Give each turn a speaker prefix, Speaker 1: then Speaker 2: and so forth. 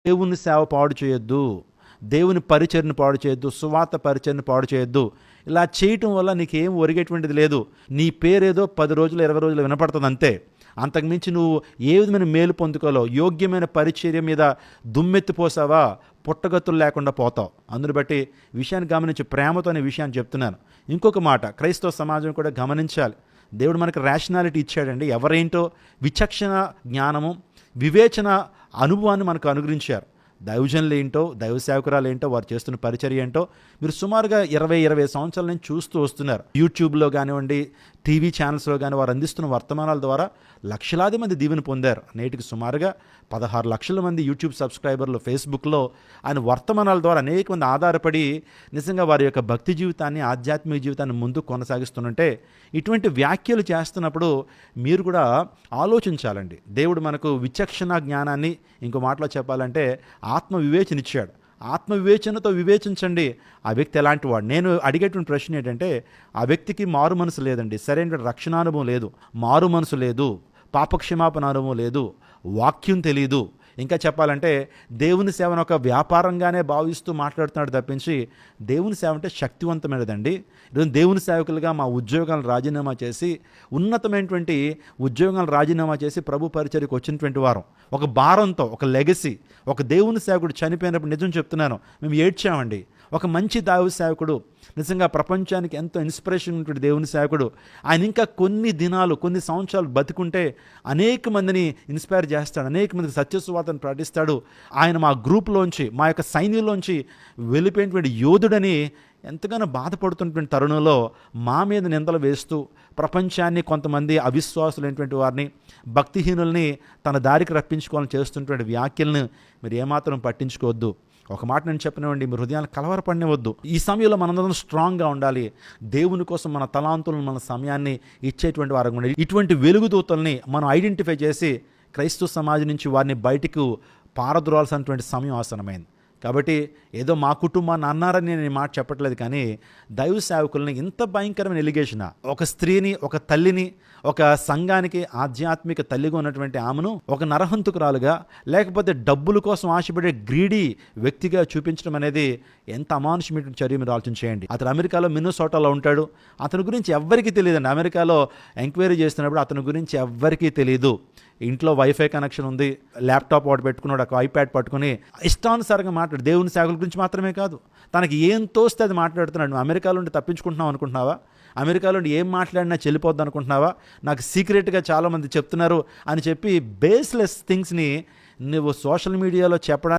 Speaker 1: దేవుని సేవ పాడు చేయొద్దు, దేవుని పరిచర్ని పాడు చేయొద్దు, సువార్త పరిచర్ని పాడు చేయొద్దు. ఇలా చేయటం వల్ల నీకేం ఒరిగేటువంటిది లేదు. నీ పేరేదో 10 రోజులు 20 రోజులు వినపడుతుంది అంతే. అంతకుమించి నువ్వు ఏ విధమైన మేలు పొందుకోలో, యోగ్యమైన పరిచర్య మీద దుమ్మెత్తిపోసావా పుట్టగతులు లేకుండా పోతావు. అందుని బట్టి విషయాన్ని గమనించి ప్రేమతో అనే విషయాన్ని చెప్తున్నాను. ఇంకొక మాట, క్రైస్తవ సమాజం కూడా గమనించాలి. దేవుడు మనకు రేషనాలిటీ ఇచ్చాడండి. ఎవరేంటో విచక్షణ జ్ఞానము, వివేచన అనుభవాన్ని మనకు అనుగ్రహించారు. దైవజనులు ఏంటో, దైవ సేవకురాలు ఏంటో, వారు చేస్తున్న పరిచర్య ఏంటో మీరు సుమారుగా 20 సంవత్సరాల నుంచి చూస్తూ వస్తున్నారు. యూట్యూబ్లో కానివ్వండి, టీవీ ఛానల్స్లో కానీ వారు అందిస్తున్న వర్తమానాల ద్వారా లక్షలాది మంది దీవెన పొందారు. నేటికి సుమారుగా 16 లక్షల మంది యూట్యూబ్ సబ్స్క్రైబర్లు, ఫేస్బుక్లో ఆయన వర్తమానాల ద్వారా అనేక మంది ఆధారపడి నిజంగా వారి యొక్క భక్తి జీవితాన్ని, ఆధ్యాత్మిక జీవితాన్ని ముందుకు కొనసాగిస్తుంటే ఇటువంటి వ్యాఖ్యలు చేస్తున్నప్పుడు మీరు కూడా ఆలోచించాలండి. దేవుడు మనకు విచక్షణ జ్ఞానాన్ని, ఇంకో మాటలో చెప్పాలంటే ఆత్మ వివేచన ఇచ్చాడు. ఆత్మ వివేచనతో వివేచించండి ఆ వ్యక్తి ఎలాంటి వాడు. నేను అడిగేటువంటి ప్రశ్న ఏంటంటే, ఆ వ్యక్తికి మారు మనసు లేదండి, సరైన రక్షణానుభవం లేదు, మారు మనసు లేదు, పాపక్షమాపణ అనుభవం లేదు, వాక్యం తెలియదు. ఇంకా చెప్పాలంటే దేవుని సేవను ఒక వ్యాపారంగానే భావిస్తూ మాట్లాడుతున్నాడు తప్పించి దేవుని సేవ అంటే శక్తివంతమైనదండి. దేవుని సేవకులుగా మా ఉద్యోగాలను రాజీనామా చేసి, ఉన్నతమైనటువంటి ఉద్యోగాలను రాజీనామా చేసి ప్రభు పరిచర్యకు వచ్చినటువంటి వారం, ఒక భారంతో, ఒక లెగసీ. ఒక దేవుని సేవకుడు చనిపోయినప్పుడు నిజం చెప్తున్నాను, మేము ఏడ్చామండి. ఒక మంచి దైవ సేవకుడు, నిజంగా ప్రపంచానికి ఎంతో ఇన్స్పిరేషన్ ఉంటుంది దేవుని సేవకుడు. ఆయన ఇంకా కొన్ని దినాలు, కొన్ని సంవత్సరాలు బతికుంటే అనేక మందిని ఇన్స్పైర్ చేస్తాడు, అనేక మందికి సత్యసువార్తను ప్రకటిస్తాడు. ఆయన మా గ్రూప్లోంచి, మా యొక్క సైన్యంలోంచి వెళ్ళిపోయినటువంటి యోధుడని ఎంతగానో బాధపడుతున్నటువంటి తరుణంలో మా మీద నిందలు వేస్తూ ప్రపంచాన్ని, కొంతమంది అవిశ్వాసులైనటువంటి వారిని, భక్తిహీనుల్ని తన దారికి రప్పించుకోవాలని చేస్తున్నటువంటి వ్యాఖ్యలను మీరు ఏమాత్రం పట్టించుకోవద్దు. ఒక మాట నేను చెప్పనివ్వండి, మీ హృదయాన్ని కలవరపడినవద్దు. ఈ సమయంలో మనందరం స్ట్రాంగ్గా ఉండాలి. దేవుని కోసం మన తలాంతులను, మన సమయాన్ని ఇచ్చేటువంటి వారు ఉండాలి. ఇటువంటి వెలుగుదూతల్ని మనం ఐడెంటిఫై చేసి క్రైస్తవ సమాజం నుంచి వారిని బయటకు పారద్రోలాల్సినటువంటి సమయం ఆసనమైంది. కాబట్టి ఏదో మా కుటుంబాన్ని అన్నారని నేను ఈ మాట చెప్పట్లేదు, కానీ దైవ సేవకుల్ని ఇంత భయంకరమైన ఎలిగేషన్, ఒక స్త్రీని, ఒక తల్లిని, ఒక సంఘానికి ఆధ్యాత్మిక తల్లిగా ఉన్నటువంటి ఆమెను ఒక నరహంతుకురాలుగా, లేకపోతే డబ్బుల కోసం ఆశపడే గ్రీడీ వ్యక్తిగా చూపించడం అనేది ఎంత అమానుషమైన చర్య మీరు ఆలోచన చేయండి. అతను అమెరికాలో మిన్నసోటాలో ఉంటాడు. అతని గురించి ఎవ్వరికీ తెలియదండి. అమెరికాలో ఎంక్వైరీ చేస్తున్నప్పుడు అతని గురించి ఎవ్వరికీ తెలియదు. ఇంట్లో వైఫై కనెక్షన్ ఉంది, ల్యాప్టాప్ ఒకటి పెట్టుకున్నాడు, ఒక ఐప్యాడ్ పట్టుకుని ఇష్టానుసారంగా మాట్లాడు. దేవుని సేవకుల గురించి మాత్రమే కాదు, తనకి ఏం తోస్తే అది మాట్లాడుతున్నాడు. నువ్వు అమెరికాలో ఉండి తప్పించుకుంటున్నావు అనుకుంటున్నావా? అమెరికాలో ఉండి ఏం మాట్లాడినా చెల్లిపోద్ది అనుకుంటున్నావా? నాకు సీక్రెట్గా చాలామంది చెప్తున్నారు అని చెప్పి బేస్లెస్ థింగ్స్ని నువ్వు సోషల్ మీడియాలో చెప్పడానికి